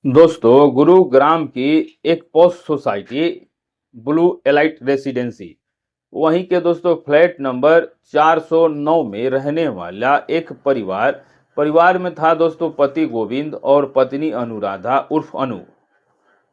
दोस्तों, गुरुग्राम की एक posh society Blue Elite Residency वहीं के दोस्तों फ्लैट नंबर 409 में रहने वाला एक परिवार में था दोस्तों पति गोविंद और पत्नी अनुराधा उर्फ अनु।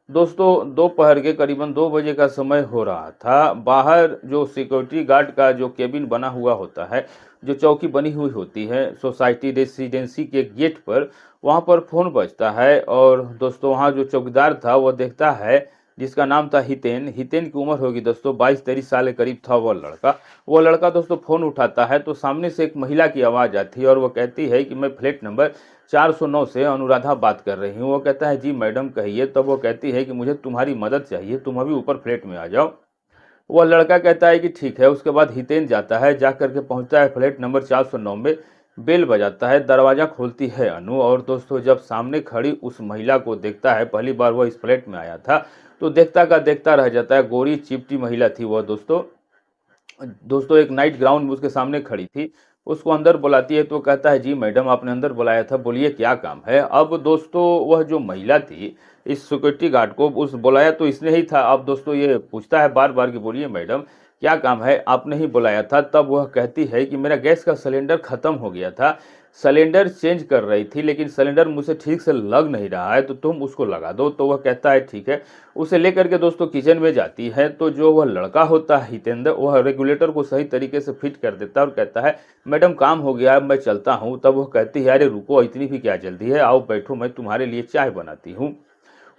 दोस्तों, दोपहर के करीबन 2 बजे का समय हो रहा था। बाहर जो सिक्योरिटी गार्ड का जो केबिन बना हुआ होता है, जो चौकी बनी हुई होती है सोसाइटी रेसिडेंसी के गेट पर, वहां पर फोन बजता है और दोस्तों वहां जो चौकीदार था वो देखता है, जिसका नाम था हितेन। हितेन की उम्र होगी दोस्तों 22-23 साल के करीब था वो लड़का दोस्तों फोन उठाता है तो सामने से एक महिला की आवाज़ आती है और वो कहती है कि मैं फ्लैट नंबर 409 से अनुराधा बात कर रही हूँ। वो कहता है जी मैडम कहिए। तब वो कहती है कि मुझे तुम्हारी मदद चाहिए, तुम अभी ऊपर फ्लैट में आ जाओ। वह लड़का कहता है कि ठीक है। उसके बाद हितेन जाता है, जा करके पहुंचता है फ्लैट नंबर 409 में। बेल बजाता है, दरवाज़ा खोलती है अनु और दोस्तों जब सामने खड़ी उस महिला को देखता है, पहली बार वह इस फ्लैट में आया था, तो देखता का देखता रह जाता है। गोरी चिपटी महिला थी वह दोस्तों। दोस्तों एक नाइट ग्राउंड में उसके सामने खड़ी थी। उसको अंदर बुलाती है तो कहता है जी मैडम आपने अंदर बुलाया था, बोलिए क्या काम है। अब दोस्तों वह जो महिला थी, इस सिक्योरिटी गार्ड को उस बुलाया तो इसने ही था। अब दोस्तों ये पूछता है बार बार कि बोलिए मैडम क्या काम है, आपने ही बुलाया था। तब वह कहती है कि मेरा गैस का सिलेंडर खत्म हो गया था, सिलेंडर चेंज कर रही थी, लेकिन सिलेंडर मुझे ठीक से लग नहीं रहा है, तो तुम उसको लगा दो। तो वह कहता है ठीक है। उसे लेकर के दोस्तों किचन में जाती है तो जो वह लड़का होता है हितेंद्र, वह रेगुलेटर को सही तरीके से फिट कर देता है और कहता है मैडम काम हो गया, मैं चलता हूँ। तब वह कहती है अरे रुको, इतनी भी क्या जल्दी है, आओ बैठो, मैं तुम्हारे लिए चाय बनाती हूँ।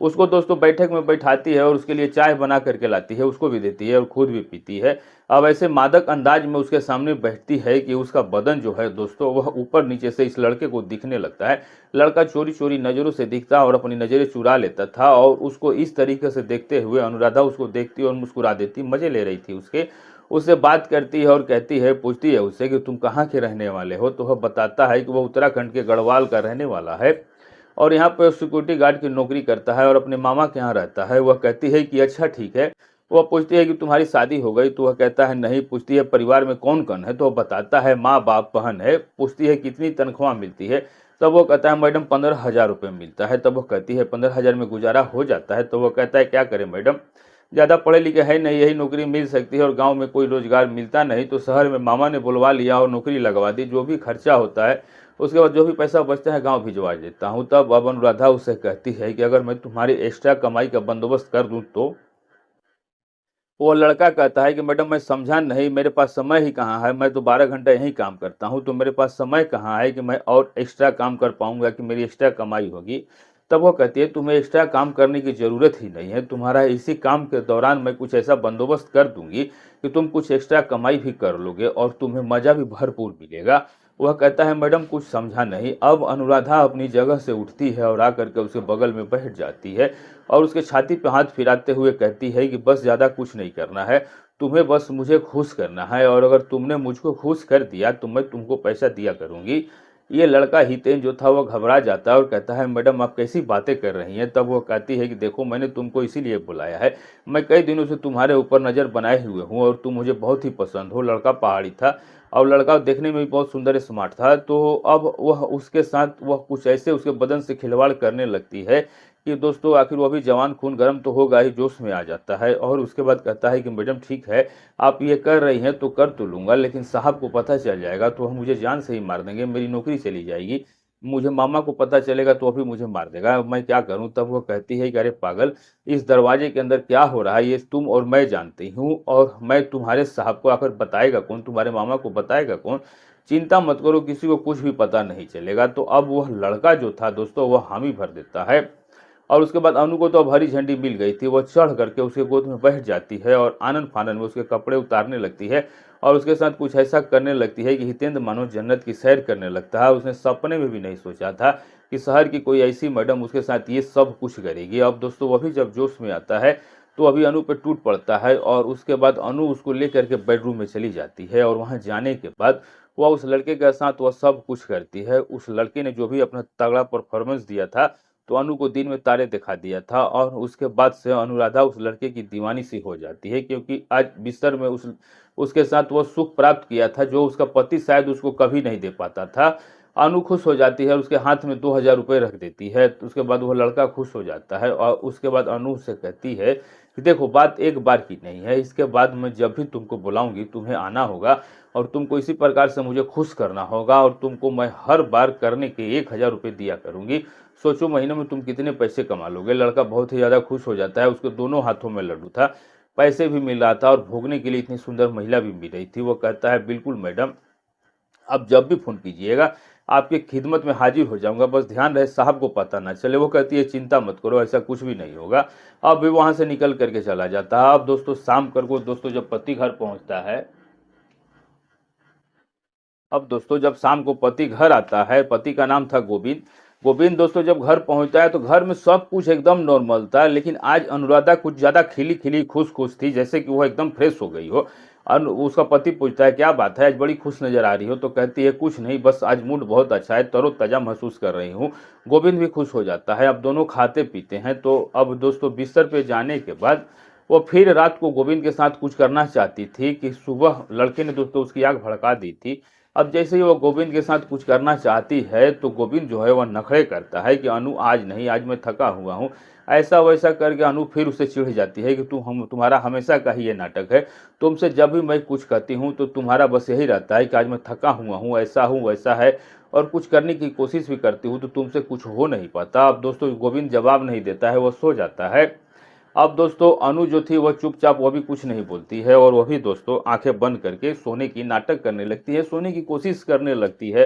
उसको दोस्तों बैठक में बैठाती है और उसके लिए चाय बना करके लाती है, उसको भी देती है और खुद भी पीती है। अब ऐसे मादक अंदाज में उसके सामने बैठती है कि उसका बदन जो है दोस्तों वह ऊपर नीचे से इस लड़के को दिखने लगता है। लड़का चोरी चोरी नज़रों से दिखता और अपनी नज़रें चुरा लेता था और उसको इस तरीके से देखते हुए अनुराधा उसको देखती और मुस्कुरा देती, मजे ले रही थी उसके। उससे बात करती है और कहती है, पूछती है उससे कि तुम कहाँ के रहने वाले हो। तो वह बताता है कि वह उत्तराखंड के गढ़वाल का रहने वाला है और यहाँ पर सिक्योरिटी गार्ड की नौकरी करता है और अपने मामा के यहाँ रहता है। वह कहती है कि अच्छा ठीक है। वह पूछती है कि तुम्हारी शादी हो गई। तो वह कहता है नहीं। पूछती है परिवार में कौन कौन है। तो वह बताता है माँ बाप बहन है। पूछती है कितनी तनख्वाह मिलती है। तब वो कहता है मैडम 15,000 रुपये मिलता है। तब वह कहती है 15,000 में गुजारा हो जाता है। तो वह कहता है क्या करें मैडम, ज़्यादा पढ़े लिखे है नहीं, यही नौकरी मिल सकती है और गांव में कोई रोजगार मिलता नहीं, तो शहर में मामा ने बुलवा लिया और नौकरी लगवा दी। जो भी खर्चा होता है उसके बाद जो भी पैसा बचता है गांव भिजवा देता हूँ। तब अब अनुराधा उससे कहती है कि अगर मैं तुम्हारी एक्स्ट्रा कमाई का बंदोबस्त कर दूँ तो। वो लड़का कहता है कि मैडम मैं समझा नहीं, मेरे पास समय ही कहाँ है, मैं तो 12 घंटा यहीं काम करता हूँ, तो मेरे पास समय कहाँ है कि मैं और एक्स्ट्रा काम कर पाऊंगा, कि मेरी एक्स्ट्रा कमाई होगी। तब वो कहती है तुम्हें एक्स्ट्रा काम करने की ज़रूरत ही नहीं है, तुम्हारा इसी काम के दौरान मैं कुछ ऐसा बंदोबस्त कर दूंगी कि तुम कुछ एक्स्ट्रा कमाई भी कर लोगे और तुम्हें मज़ा भी भरपूर मिलेगा। वह कहता है मैडम कुछ समझा नहीं। अब अनुराधा अपनी जगह से उठती है और आकर के उसके बगल में बैठ जाती है और उसके छाती पे हाथ फिराते हुए कहती है कि बस ज़्यादा कुछ नहीं करना है, तुम्हें बस मुझे खुश करना है और अगर तुमने मुझको खुश कर दिया तो मैं तुमको पैसा दिया करूँगी। ये लड़का हितेन जो था वो घबरा जाता है और कहता है मैडम आप कैसी बातें कर रही हैं। तब वो कहती है कि देखो मैंने तुमको इसीलिए बुलाया है, मैं कई दिनों से तुम्हारे ऊपर नज़र बनाए हुए हूँ और तुम मुझे बहुत ही पसंद हो। लड़का पहाड़ी था और लड़का देखने में भी बहुत सुंदर स्मार्ट था। तो अब वह उसके साथ वह कुछ ऐसे उसके बदन से खिलवाड़ करने लगती है कि दोस्तों आखिर वो भी जवान खून गर्म तो होगा ही, जोश में आ जाता है और उसके बाद कहता है कि मैडम ठीक है आप ये कर रही हैं तो कर तो लूँगा, लेकिन साहब को पता चल जाएगा तो हम मुझे जान से ही मार देंगे, मेरी नौकरी चली जाएगी। मुझे मामा को पता चलेगा तो अभी मुझे मार देगा, अब मैं क्या करूं। तब वो कहती है कि अरे पागल, इस दरवाजे के अंदर क्या हो रहा है ये तुम और मैं जानती हूँ, और मैं तुम्हारे साहब को आकर बताएगा कौन, तुम्हारे मामा को बताएगा कौन, चिंता मत करो किसी को कुछ भी पता नहीं चलेगा। तो अब वह लड़का जो था दोस्तों वह हामी भर देता है और उसके बाद अनु को तो अब हरी झंडी मिल गई थी। वह चढ़ करके उसके गोद में बैठ जाती है और आनन फानन में उसके कपड़े उतारने लगती है और उसके साथ कुछ ऐसा करने लगती है कि हितेंद्र मानो जन्नत की सैर करने लगता है। उसने सपने में भी नहीं सोचा था कि शहर की कोई ऐसी मैडम उसके साथ ये सब कुछ करेगी। अब दोस्तों वह भी जब जोश में आता है तो अभी अनु पे टूट पड़ता है और उसके बाद अनु उसको लेकर के बेडरूम में चली जाती है और वहाँ जाने के बाद वह उस लड़के के साथ वह सब कुछ करती है। उस लड़के ने जो भी अपना तगड़ा परफॉर्मेंस दिया था तो अनु को दिन में तारे दिखा दिया था और उसके बाद से अनुराधा उस लड़के की दीवानी सी हो जाती है, क्योंकि आज बिस्तर में उसके साथ वो सुख प्राप्त किया था जो उसका पति शायद उसको कभी नहीं दे पाता था। अनु खुश हो जाती है और उसके हाथ में 2000 रुपये रख देती है। तो उसके बाद वह लड़का खुश हो जाता है और उसके बाद अनु से कहती है कि देखो बात एक बार की नहीं है, इसके बाद मैं जब भी तुमको बुलाऊंगी तुम्हें आना होगा और तुमको इसी प्रकार से मुझे खुश करना होगा और तुमको मैं हर बार करने के 1000 रुपये दिया करूंगी। सोचो महीने में तुम कितने पैसे कमा लोगे। लड़का बहुत ही ज़्यादा खुश हो जाता है। उसके दोनों हाथों में लड्डू था, पैसे भी मिल रहा था और भोगने के लिए इतनी सुंदर महिला भी मिल रही थी। वो कहता है बिल्कुल मैडम, अब जब भी फ़ोन कीजिएगा आपकी खिदमत में हाजिर हो जाऊंगा, बस ध्यान रहे साहब को पता ना चले। वो कहती है चिंता मत करो, ऐसा कुछ भी नहीं होगा। अब भी वहाँ से निकल करके चला जाता है। अब दोस्तों शाम को दोस्तों जब पति घर पहुँचता है, अब दोस्तों जब शाम को पति घर आता है, पति का नाम था गोविंद। गोविंद दोस्तों जब घर पहुंचता है तो घर में सब कुछ एकदम नॉर्मल था, लेकिन आज अनुराधा कुछ ज़्यादा खिली खिली खुश खुश थी, जैसे कि वो एकदम फ्रेश हो गई हो। और उसका पति पूछता है क्या बात है, आज बड़ी खुश नज़र आ रही हो। तो कहती है कुछ नहीं, बस आज मूड बहुत अच्छा है, तरोताज़ा महसूस कर रही हूँ। गोविंद भी खुश हो जाता है। अब दोनों खाते पीते हैं। तो अब दोस्तों बिस्तर पे जाने के बाद वो फिर रात को गोविंद के साथ कुछ करना चाहती थी कि सुबह लड़के ने दोस्तों उसकी आग भड़का दी थी। अब जैसे ही वो गोविंद के साथ कुछ करना चाहती है तो गोविंद जो है वह नखरे करता है कि अनु आज नहीं, आज मैं थका हुआ हूँ। ऐसा वैसा करके अनु फिर उससे चिढ़ जाती है कि तुम्हारा हमेशा का ही ये नाटक है। तुमसे जब भी मैं कुछ कहती हूँ तो तुम्हारा बस यही रहता है कि आज मैं थका हुआ हूँ, ऐसा हूँ वैसा है, और कुछ करने की कोशिश भी करती हूँ तो तुमसे कुछ हो नहीं पाता। अब दोस्तों गोविंद जवाब नहीं देता है, वह सो जाता है। अब दोस्तों अनु जो थी वह चुपचाप, वह भी कुछ नहीं बोलती है और वह भी दोस्तों आंखें बंद करके सोने की नाटक करने लगती है, सोने की कोशिश करने लगती है।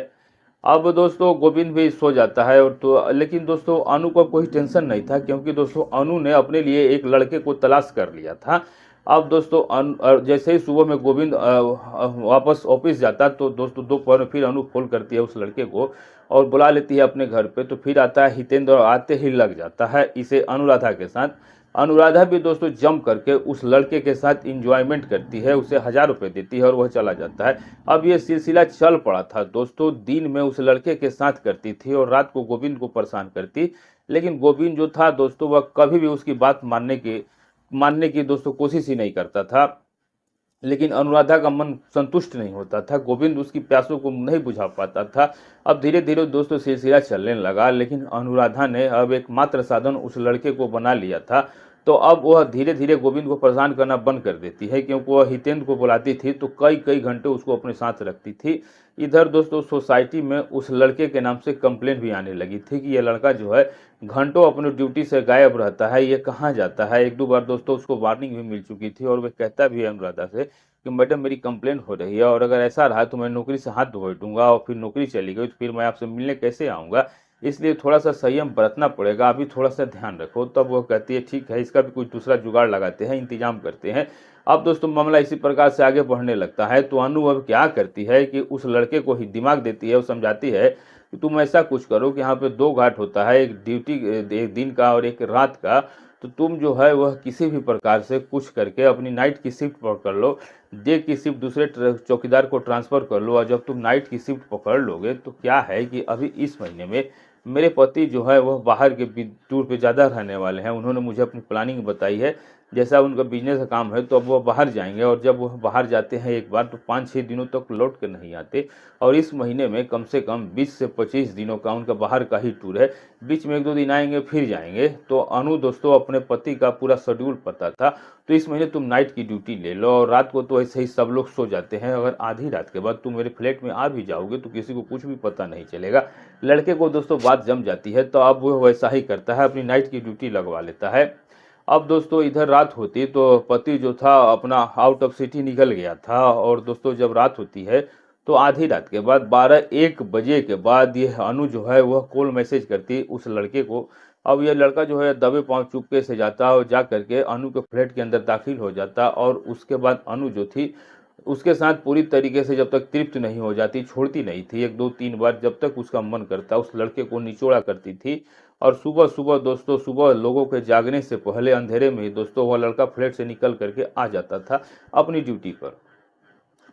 अब दोस्तों गोविंद भी सो जाता है और तो लेकिन दोस्तों अनु को कोई टेंशन नहीं था, क्योंकि दोस्तों अनु ने अपने लिए एक लड़के को तलाश कर लिया था। अब दोस्तों जैसे ही सुबह में गोविंद वापस ऑफिस जाता तो दोस्तों दोपहर में फिर अनु फोन करती है उस लड़के को और बुला लेती है अपने घर पे। तो फिर आता है हितेंद्र और आते ही लग जाता है इसे अनुराधा के साथ। अनुराधा भी दोस्तों जम करके उस लड़के के साथ इंजॉयमेंट करती है, उसे 1000 रुपये देती है और वह चला जाता है। अब ये सिलसिला चल पड़ा था दोस्तों, दिन में उस लड़के के साथ करती थी और रात को गोविंद को परेशान करती। लेकिन गोविंद जो था दोस्तों वह कभी भी उसकी बात मानने की दोस्तों कोशिश ही नहीं करता था। लेकिन अनुराधा का मन संतुष्ट नहीं होता था, गोविंद उसकी प्यासों को नहीं बुझा पाता था। अब धीरे धीरे दोस्तों सिलसिला चलने लगा, लेकिन अनुराधा ने अब एक मात्र साधन उस लड़के को बना लिया था। तो अब वह धीरे धीरे गोविंद को परेशान करना बंद कर देती है, क्योंकि वह हितेंद्र को बुलाती थी तो कई कई घंटे उसको अपने साथ रखती थी। इधर दोस्तों सोसाइटी में उस लड़के के नाम से कंप्लेंट भी आने लगी थी कि यह लड़का जो है घंटों अपनी ड्यूटी से गायब रहता है, ये कहाँ जाता है। एक दो बार दोस्तों उसको वार्निंग भी मिल चुकी थी और वह कहता भी है अनुराधा से कि मैडम मेरी कंप्लेंट हो रही है और अगर ऐसा रहा तो मैं नौकरी से हाथ धो दूंगा और फिर नौकरी चली गई तो फिर मैं आपसे मिलने कैसे आऊँगा, इसलिए थोड़ा सा संयम बरतना पड़ेगा, अभी थोड़ा सा ध्यान रखो। तब वो कहती है ठीक है, इसका भी कुछ दूसरा जुगाड़ लगाते हैं, इंतजाम करते हैं। अब दोस्तों मामला इसी प्रकार से आगे बढ़ने लगता है। तो अनु अब क्या करती है कि उस लड़के को ही दिमाग देती है और समझाती है कि तुम ऐसा कुछ करो कि यहाँ पे 2 घाट होता है, एक ड्यूटी एक दिन का और एक रात का। तो तुम जो है वह किसी भी प्रकार से कुछ करके अपनी नाइट की शिफ्ट पकड़ लो, डे की शिफ्ट दूसरे चौकीदार को ट्रांसफ़र कर लो। और जब तुम नाइट की शिफ्ट पकड़ लोगे तो क्या है कि अभी इस महीने में मेरे पति जो है वह बाहर के टूर पे ज़्यादा रहने वाले हैं। उन्होंने मुझे अपनी प्लानिंग बताई है, जैसा उनका बिजनेस का काम है तो अब वो बाहर जाएंगे और जब वह बाहर जाते हैं एक बार तो 5-6 दिनों तक लौट कर नहीं आते। और इस महीने में कम से कम 20 से 25 दिनों का उनका बाहर का ही टूर है, बीच में 1-2 दिन आएंगे फिर जाएंगे। तो अनु दोस्तों अपने पति का पूरा शेड्यूल पता था, तो इस महीने तुम नाइट की ड्यूटी ले लो और रात को तो ऐसे ही सब लोग सो जाते हैं। अगर आधी रात के बाद तुम मेरे फ्लैट में आ भी जाओगे तो किसी को कुछ भी पता नहीं चलेगा। लड़के को दोस्तों बात जम जाती है, तो अब वो वैसा ही करता है, अपनी नाइट की ड्यूटी लगवा लेता है। अब दोस्तों इधर रात होती तो पति जो था अपना आउट ऑफ सिटी निकल गया था और दोस्तों जब रात होती है तो आधी रात के बाद 12-1 बजे के बाद ये अनु जो है वह कॉल मैसेज करती उस लड़के को। अब यह लड़का जो है दबे पांव चुपके से जाता और जा करके अनु के फ्लैट के अंदर दाखिल हो जाता और उसके बाद अनु जो थी उसके साथ पूरी तरीके से जब तक तृप्त नहीं हो जाती, छोड़ती नहीं थी, 1-2-3 बार जब तक उसका मन करता उस लड़के को निचोड़ा करती थी। और सुबह सुबह दोस्तों, सुबह लोगों के जागने से पहले अंधेरे में ही दोस्तों वह लड़का फ्लैट से निकल करके आ जाता था अपनी ड्यूटी पर।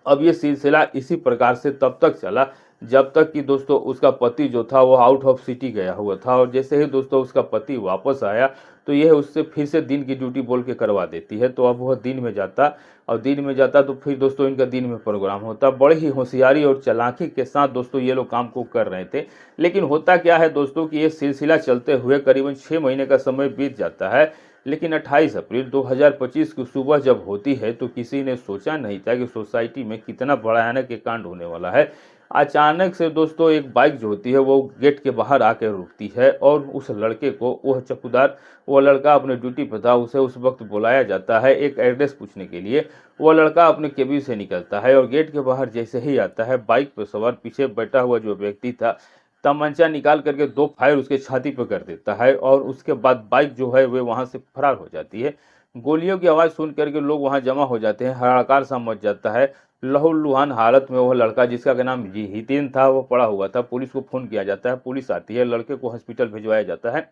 अब ये सिलसिला इसी प्रकार से तब तक चला जब तक कि दोस्तों उसका पति जो था वो आउट ऑफ सिटी गया हुआ था। और जैसे ही दोस्तों उसका पति वापस आया तो यह उससे फिर से दिन की ड्यूटी बोल के करवा देती है। तो अब वह दिन में जाता, और दिन में जाता तो फिर दोस्तों इनका दिन में प्रोग्राम होता। बड़े ही होशियारी और चालाकी के साथ दोस्तों ये लोग काम को कर रहे थे। लेकिन होता क्या है दोस्तों कि ये सिलसिला चलते हुए करीबन 6 महीने का समय बीत जाता है। लेकिन 28 अप्रैल 2025 की सुबह जब होती है तो किसी ने सोचा नहीं था कि सोसाइटी में कितना भयानक एक कांड होने वाला है। अचानक से दोस्तों एक बाइक जो होती है वो गेट के बाहर आकर रुकती है, और उस लड़के को, वह चौकीदार, वह लड़का अपने ड्यूटी पर था, उसे उस वक्त बुलाया जाता है एक एड्रेस पूछने के लिए। वह लड़का अपने केबिन से निकलता है और गेट के बाहर जैसे ही आता है, बाइक पर सवार पीछे बैठा हुआ जो व्यक्ति था तमंचा निकाल करके 2 फायर उसके छाती पर कर देता है, और उसके बाद बाइक जो है वे वहां से फरार हो जाती है। गोलियों की आवाज़ सुन करके लोग वहां जमा हो जाते हैं, हाहाकार सा मच जाता है। लहूलुहान हालत में वह लड़का, जिसका नाम हितेन था, वो पड़ा हुआ था। पुलिस को फ़ोन किया जाता है, पुलिस आती है, लड़के को हॉस्पिटल भिजवाया जाता है।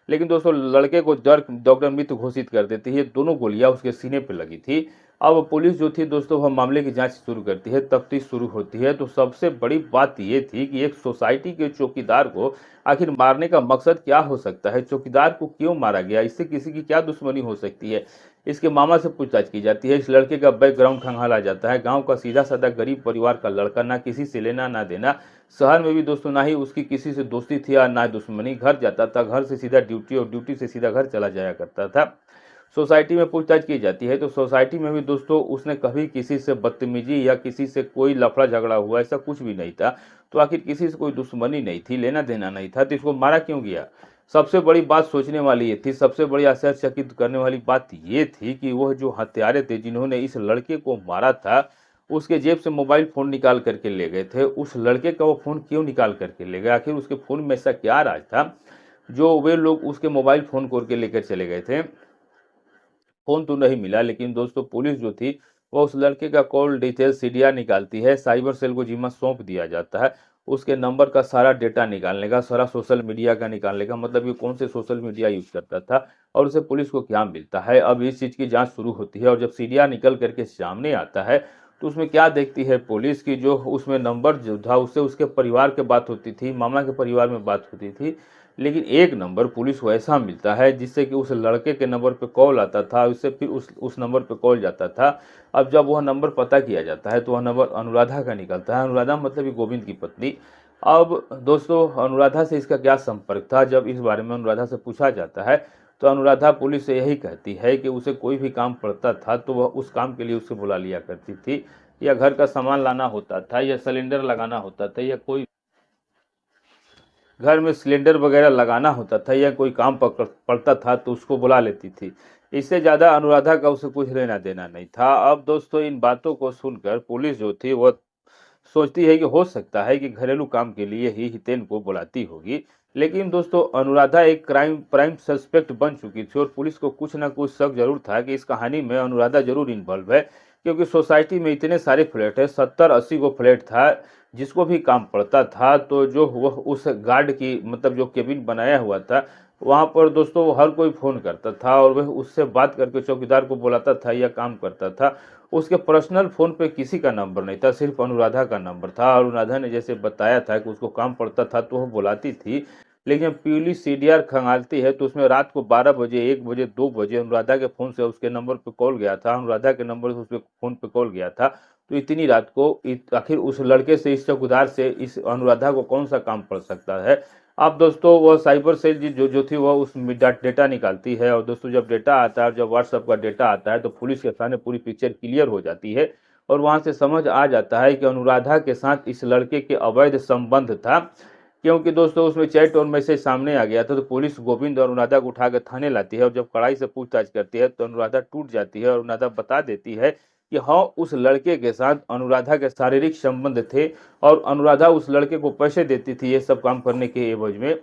लेकिन दोस्तों लड़के को डॉक्टर मृत घोषित कर देती है। दोनों गोलियां उसके सीने पर लगी थी। अब पुलिस जो थी दोस्तों वह मामले की जांच शुरू करती है, तफ्तीश शुरू होती है। तो सबसे बड़ी बात ये थी कि एक सोसाइटी के चौकीदार को आखिर मारने का मकसद क्या हो सकता है, चौकीदार को क्यों मारा गया, इससे किसी की क्या दुश्मनी हो सकती है। इसके मामा से पूछताछ की जाती है। इस लड़के का बैकग्राउंड खंगाला जाता है। गांव का सीधा साधा गरीब परिवार का लड़का, ना किसी से लेना ना देना। शहर में भी दोस्तों ना ही उसकी किसी से दोस्ती थी और ना दुश्मनी। घर जाता था, घर से सीधा ड्यूटी और ड्यूटी से सीधा घर चला जाया करता था। सोसाइटी में पूछताछ की जाती है तो सोसाइटी में भी दोस्तों उसने कभी किसी से बदतमीजी या किसी से कोई लफड़ा झगड़ा हुआ ऐसा कुछ भी नहीं था। तो आखिर किसी से कोई दुश्मनी नहीं थी, लेना देना नहीं था, तो इसको मारा क्यों गया। सबसे बड़ी बात सोचने वाली ये थी, सबसे बड़ी आश्चर्यचकित करने वाली बात ये थी कि वह जो हत्यारे थे जिन्होंने इस लड़के को मारा था, उसके जेब से मोबाइल फ़ोन निकाल करके ले गए थे। उस लड़के का वो फ़ोन क्यों निकाल करके ले गए, आखिर उसके फ़ोन में ऐसा क्या राज था जो वे लोग उसके मोबाइल फ़ोन को के लेकर चले गए थे। फ़ोन तो नहीं मिला, लेकिन दोस्तों पुलिस जो थी वह उस लड़के का कॉल डिटेल सीडीआर निकालती है। साइबर सेल को जिम्मा सौंप दिया जाता है उसके नंबर का सारा डेटा निकालने का, सारा सोशल मीडिया का निकालने का, मतलब ये कौन से सोशल मीडिया यूज़ करता था और उसे पुलिस को क्या मिलता है। अब इस चीज़ की जांच शुरू होती है, और जब सीडीआर निकल करके सामने आता है तो उसमें क्या देखती है पुलिस की, जो उसमें नंबर जो था उससे उसके परिवार के बात होती थी, मामा के परिवार में बात होती थी। लेकिन एक नंबर पुलिस को ऐसा मिलता है जिससे कि उस लड़के के नंबर पे कॉल आता था, उससे फिर उस नंबर पे कॉल जाता था। अब जब वह नंबर पता किया जाता है तो वह नंबर अनुराधा का निकलता है। अनुराधा मतलब ये गोविंद की पत्नी। अब दोस्तों अनुराधा से इसका क्या संपर्क था, जब इस बारे में अनुराधा से पूछा जाता है तो अनुराधा पुलिस से यही कहती है कि उसे कोई भी काम पड़ता था तो वह उस काम के लिए उसे बुला लिया करती थी, या घर का सामान लाना होता था, या सिलेंडर लगाना होता था, या कोई घर में सिलेंडर वगैरह लगाना होता था, या कोई काम पड़ता था तो उसको बुला लेती थी। इससे ज़्यादा अनुराधा का उसे कुछ लेना देना नहीं था। अब दोस्तों इन बातों को सुनकर पुलिस जो थी वह सोचती है कि हो सकता है कि घरेलू काम के लिए ही हितेन को बुलाती होगी। लेकिन दोस्तों अनुराधा एक प्राइम सस्पेक्ट बन चुकी थी, और पुलिस को कुछ ना कुछ शक जरूर था कि इस कहानी में अनुराधा जरूर इन्वॉल्व है, क्योंकि सोसाइटी में इतने सारे फ्लैट है, 70-80 को फ्लैट था। जिसको भी काम पड़ता था तो जो वह उस गार्ड की मतलब जो केबिन बनाया हुआ था वहाँ पर दोस्तों हर कोई फ़ोन करता था, और वह उससे बात करके चौकीदार को बुलाता था या काम करता था। उसके पर्सनल फ़ोन पे किसी का नंबर नहीं था, सिर्फ अनुराधा का नंबर था। और अनुराधा ने जैसे बताया था कि उसको काम पड़ता था तो वह बुलाती थी। लेकिन जब पुलिस सीडीआर खंगालती है तो उसमें रात को 12 बजे, 1 बजे, 2 बजे अनुराधा के फ़ोन से उसके नंबर पे कॉल गया था, अनुराधा के नंबर से उसके फ़ोन पे कॉल गया था। तो इतनी रात को आखिर उस लड़के से, इस चौकीदार से इस अनुराधा को कौन सा काम पड़ सकता है। अब दोस्तों वह साइबर सेल जो थी वह उस डेटा निकालती है, और दोस्तों जब डेटा आता है, जब व्हाट्सएप का डेटा आता है तो पुलिस के सामने पूरी पिक्चर क्लियर हो जाती है, और वहां से समझ आ जाता है कि अनुराधा के साथ इस लड़के के अवैध संबंध था। क्योंकि दोस्तों उसमें चैट और मैसेज सामने आ गया था। तो पुलिस गोविंद और अनुराधा को उठा कर थाने लाती है, और जब कड़ाई से पूछताछ करती है तो अनुराधा टूट जाती है, और अनुराधा बता देती है कि हाँ उस लड़के के साथ अनुराधा के शारीरिक संबंध थे, और अनुराधा उस लड़के को पैसे देती थी ये सब काम करने के एवज में।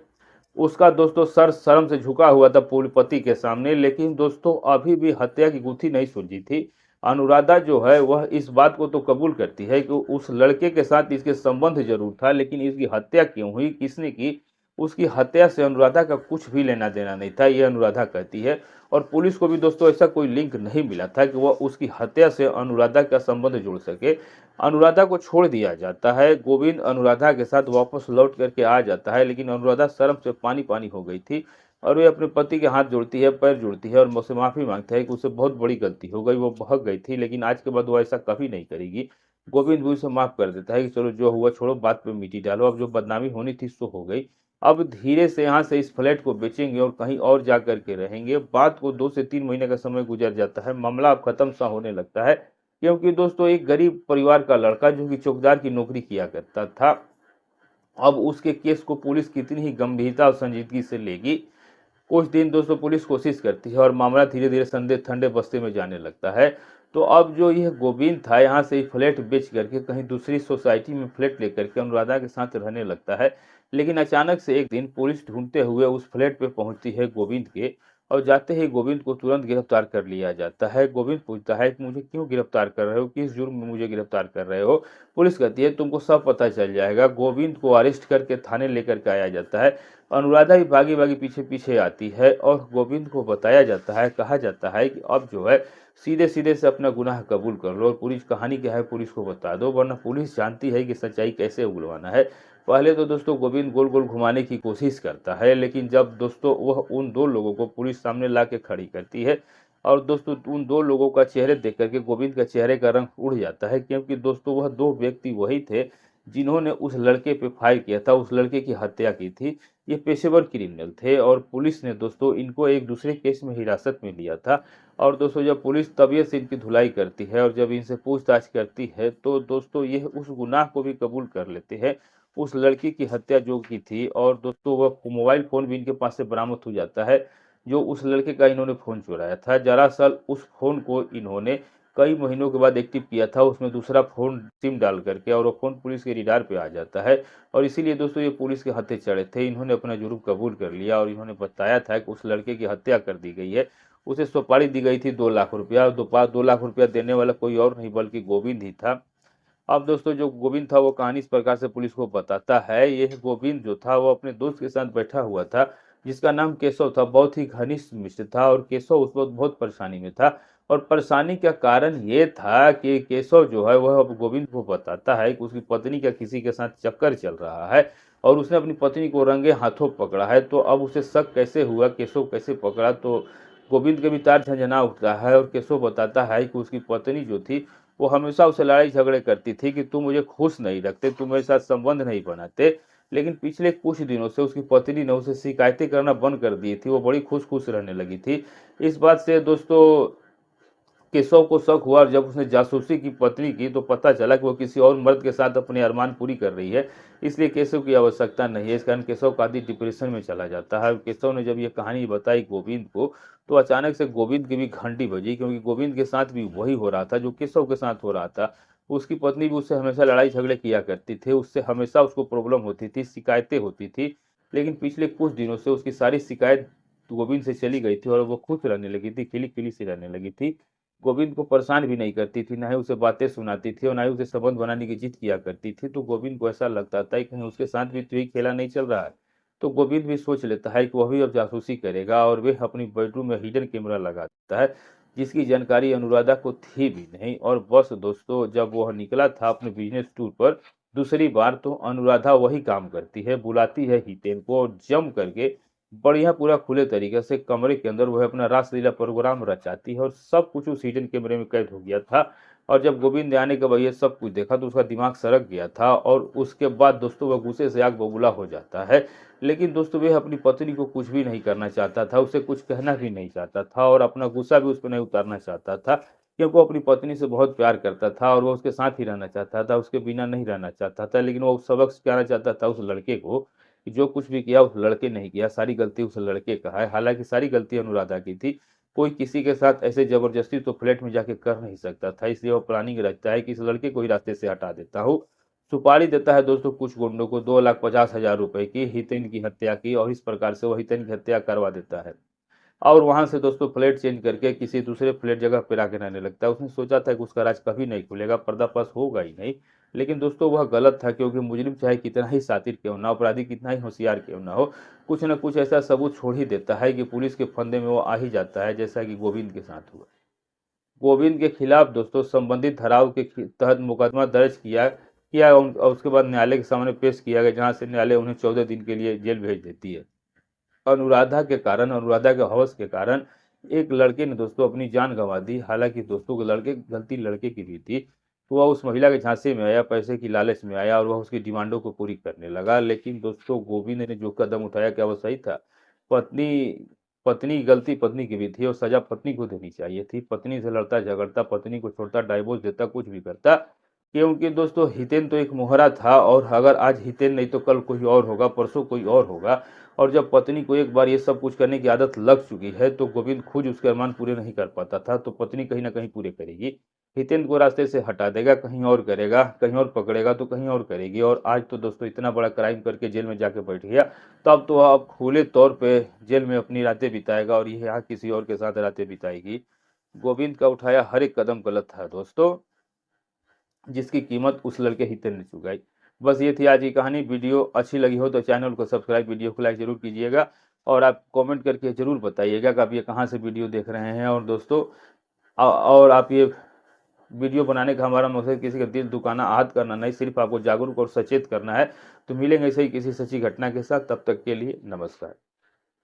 उसका दोस्तों सर शर्म से झुका हुआ था पति के सामने। लेकिन दोस्तों अभी भी हत्या की गुत्थी नहीं सुलझी थी। अनुराधा जो है वह इस बात को तो कबूल करती है कि उस लड़के के साथ इसके संबंध जरूर था, लेकिन इसकी हत्या क्यों हुई, किसने की, उसकी हत्या से अनुराधा का कुछ भी लेना देना नहीं था, ये अनुराधा कहती है। और पुलिस को भी दोस्तों ऐसा कोई लिंक नहीं मिला था कि वह उसकी हत्या से अनुराधा का संबंध जोड़ सके। अनुराधा को छोड़ दिया जाता है, गोविंद अनुराधा के साथ वापस लौट करके आ जाता है, लेकिन अनुराधा शर्म से पानी पानी हो गई थी और वे अपने पति के हाथ जोड़ती है, पैर जोड़ती है और मुझसे माफ़ी मांगती है कि उसे बहुत बड़ी गलती हो गई, वो बहक गई थी, लेकिन आज के बाद वो ऐसा कभी नहीं करेगी। गोविंद भी उसे माफ़ कर देता है कि चलो जो हुआ छोड़ो, बात पे मिट्टी डालो, अब जो बदनामी होनी थी सो हो गई। अब धीरे से यहाँ से इस फ्लैट को बेचेंगे और कहीं और जा कर के रहेंगे। बात को 2 से 3 महीने का समय गुजर जाता है, मामला अब खत्म सा होने लगता है, क्योंकि दोस्तों एक गरीब परिवार का लड़का जो कि चौकीदार की नौकरी किया करता था, अब उसके केस को पुलिस कितनी ही गंभीरता और संजीदगी से लेगी। कुछ दिन दोस्तों पुलिस कोशिश करती है और मामला धीरे धीरे संदे ठंडे बस्ते में जाने लगता है। तो अब जो यह गोविंद था यहाँ से फ्लैट बेच करके कहीं दूसरी सोसाइटी में फ्लैट लेकर के अनुराधा के साथ रहने लगता है। लेकिन अचानक से एक दिन पुलिस ढूंढते हुए उस फ्लैट पे पहुंचती है गोविंद के, और जाते ही गोविंद को तुरंत गिरफ्तार कर लिया जाता है। गोविंद पूछता है कि मुझे क्यों गिरफ्तार कर रहे हो, किस जुर्म में मुझे गिरफ्तार कर रहे हो। पुलिस कहती है तुमको सब पता चल जाएगा। गोविंद को अरेस्ट करके थाने लेकर के आया जाता है। अनुराधा भी भागी भागी पीछे पीछे आती है और गोविंद को बताया जाता है, कहा जाता है कि अब जो है सीधे सीधे से अपना गुनाह कबूल कर लो और पूरी कहानी क्या है पुलिस को बता दो, वरना पुलिस जानती है कि सच्चाई कैसे उगलवाना है। पहले तो दोस्तों गोविंद गोल गोल घुमाने की कोशिश करता है, लेकिन जब दोस्तों वह उन दो लोगों को पुलिस सामने ला के खड़ी करती है, और दोस्तों उन दो लोगों का चेहरे देख करके गोविंद का चेहरे का रंग उड़ जाता है, क्योंकि दोस्तों वह दो व्यक्ति वही थे जिन्होंने उस लड़के पे फायर किया था, उस लड़के की हत्या की थी। ये पेशेवर क्रिमिनल थे और पुलिस ने दोस्तों इनको एक दूसरे केस में हिरासत में लिया था। और दोस्तों जब पुलिस तबीयत से इनकी धुलाई करती है और जब इनसे पूछताछ करती है, तो दोस्तों ये उस गुनाह को भी कबूल कर लेते हैं, उस लड़की की हत्या जो की थी। और दोस्तों वह मोबाइल फ़ोन भी इनके पास से बरामद हो जाता है, जो उस लड़के का इन्होंने फ़ोन चुराया था। दरअसल उस फ़ोन को इन्होंने कई महीनों के बाद एक्टिव किया था, उसमें दूसरा फ़ोन सिम डाल करके, और वो फ़ोन पुलिस के रडार पे आ जाता है। और इसीलिए दोस्तों ये पुलिस के हत्थे चढ़े थे। इन्होंने अपना जुर्म कबूल कर लिया और इन्होंने बताया था कि उस लड़के की हत्या कर दी गई है। उसे सुपारी दी गई थी 2 लाख रुपया, और 2 लाख रुपया देने वाला कोई और नहीं बल्कि गोविंद ही था। अब दोस्तों जो गोविंद था वो कहानी इस प्रकार से पुलिस को बताता है। यह गोविंद जो था वो अपने दोस्त के साथ बैठा हुआ था, जिसका नाम केशव था, बहुत ही घनिष्ठ मित्र था, और केशव उस वक्त बहुत परेशानी में था। और परेशानी का कारण ये था कि केशव जो है वह अब गोविंद को बताता है कि उसकी पत्नी का किसी के साथ चक्कर चल रहा है, और उसने अपनी पत्नी को रंगे हाथों पकड़ा है। तो अब उसे शक कैसे हुआ, केशव कैसे पकड़ा, तो गोविंद के भी तार झंझना उठता है। और केशव बताता है कि उसकी पत्नी जो थी वो हमेशा उससे लड़ाई झगड़े करती थी कि तुम मुझे खुश नहीं रखते, तुम मेरे साथ संबंध नहीं बनाते। लेकिन पिछले कुछ दिनों से उसकी पत्नी ने उसे शिकायतें करना बंद कर दी थी, वो बड़ी खुश खुश रहने लगी थी। इस बात से दोस्तों केशव को शक हुआ, और जब उसने जासूसी की पत्नी की तो पता चला कि वो किसी और मर्द के साथ अपने अरमान पूरी कर रही है, इसलिए केशव की आवश्यकता नहीं है। इस कारण केशव का आदि डिप्रेशन में चला जाता है। केशव ने जब ये कहानी बताई गोविंद को, तो अचानक से गोविंद की भी घंटी बजी, क्योंकि गोविंद के साथ भी वही हो रहा था जो केशव के साथ हो रहा था। उसकी पत्नी भी उससे हमेशा लड़ाई झगड़े किया करती थी, उससे हमेशा उसको प्रॉब्लम होती थी, शिकायतें होती थी। लेकिन पिछले कुछ दिनों से उसकी सारी शिकायत गोविंद से चली गई थी और वो खुश रहने लगी थी, खिली खिली सी रहने लगी थी। गोविंद को परेशान भी नहीं करती थी, ना ही उसे बातें सुनाती थी और ना ही उसे संबंध बनाने की जिद किया करती थी। तो गोविंद को ऐसा लगता था कि कहीं उसके साथ भी तो यही खेला नहीं चल रहा है। तो गोविंद भी सोच लेता है कि वह भी अब जासूसी करेगा, और वे अपनी बेडरूम में हिडन कैमरा लगा देता है, जिसकी जानकारी अनुराधा को थी भी नहीं। और बस दोस्तों जब वह निकला था अपने बिजनेस टूर पर दूसरी बार, तो अनुराधा वही काम करती है, बुलाती है हितेन को और जम करके बढ़िया पूरा खुले तरीके से कमरे के अंदर वह अपना रासलीला प्रोग्राम रचाती है, और सब कुछ उस हिडन कैमरे में कैद हो गया था। और जब गोविंद ने आने के बाद ये सब कुछ देखा तो उसका दिमाग सरक गया था, और उसके बाद दोस्तों वह गुस्से से आग बबूला हो जाता है। लेकिन दोस्तों वह अपनी पत्नी को कुछ भी नहीं करना चाहता था, उसे कुछ कहना भी नहीं चाहता था, और अपना गुस्सा भी उस पर नहीं उतारना चाहता था, क्योंकि वो अपनी पत्नी से बहुत प्यार करता था और वो उसके साथ ही रहना चाहता था, उसके बिना नहीं रहना चाहता था। लेकिन वो सबक सिखाना चाहता था उस लड़के को कि जो कुछ भी किया उस लड़के ने ही किया, सारी गलती उस लड़के का है। हालांकि सारी गलती अनुराधा की थी, कोई किसी के साथ ऐसे जबरदस्ती तो फ्लैट में जाके कर नहीं सकता था, इसलिए वो प्लानिंग रचता है कि इस लड़के को ही रास्ते से हटा देता हूँ। सुपारी देता है दोस्तों कुछ गुंडों को 2,50,000 रुपए की, हितेन की हत्या की, और इस प्रकार से वो हितेन की हत्या करवा देता है। और वहां से दोस्तों फ्लैट चेंज करके किसी दूसरे फ्लैट जगह पे आके रहने लगता है। उसने सोचा था कि उसका राज कभी नहीं खुलेगा, पर्दाफाश होगा ही नहीं, लेकिन दोस्तों वह गलत था, क्योंकि मुजरिम चाहे कितना ही शातिर क्यों ना, अपराधी कितना ही होशियार क्यों ना हो, कुछ न कुछ ऐसा सबूत छोड़ ही देता है कि पुलिस के फंदे में वो आ ही जाता है, जैसा कि गोविंद के साथ हुआ। गोविंद के खिलाफ दोस्तों संबंधित धाराओं के तहत मुकदमा दर्ज किया किया और उसके बाद न्यायालय के सामने पेश किया गया, जहां से न्यायालय उन्हें 14 दिन के लिए जेल भेज देती है। अनुराधा के हवस के कारण एक लड़के ने दोस्तों अपनी जान गंवा दी। हालांकि दोस्तों के लड़के गलती लड़के की भी थी, तो वह उस महिला के झांसे में आया, पैसे की लालच में आया और वह उसकी डिमांडों को पूरी करने लगा। लेकिन दोस्तों गोविंद ने जो कदम उठाया, क्या वह सही था? पत्नी पत्नी की गलती पत्नी की भी थी और सजा पत्नी को देनी चाहिए थी। पत्नी से लड़ता झगड़ता, पत्नी को छोड़ता, डाइवोर्स देता, कुछ भी करता, क्योंकि दोस्तों हितेन तो एक मोहरा था, और अगर आज हितेन नहीं तो कल कोई और होगा, परसों कोई और होगा। और जब पत्नी को एक बार ये सब कुछ करने की आदत लग चुकी है, तो गोविंद खुद उसके अरमान पूरे नहीं कर पाता था, तो पत्नी कहीं ना कहीं पूरे करेगी। हितेन को रास्ते से हटा देगा, कहीं और करेगा, कहीं और पकड़ेगा तो कहीं और करेगी। और आज तो दोस्तों इतना बड़ा क्राइम करके जेल में जाके बैठ गया, तब तो अब खुले तौर पे जेल में अपनी रातें बिताएगा, और ये यहाँ किसी और के साथ रातें बिताएगी। गोविंद का उठाया हर एक कदम गलत था दोस्तों, जिसकी कीमत उस लड़के हितेन ने चुकाई। बस ये थी आज की कहानी। वीडियो अच्छी लगी हो तो चैनल को सब्सक्राइब, वीडियो को लाइक जरूर कीजिएगा, और आप कमेंट करके जरूर बताइएगा कि आप ये कहाँ से वीडियो देख रहे हैं। और दोस्तों और आप ये वीडियो बनाने का हमारा मकसद किसी का दिल दुखाना, आहत करना नहीं, सिर्फ आपको जागरूक और सचेत करना है। तो मिलेंगे ऐसे ही किसी सच्ची घटना के साथ, तब तक के लिए नमस्कार।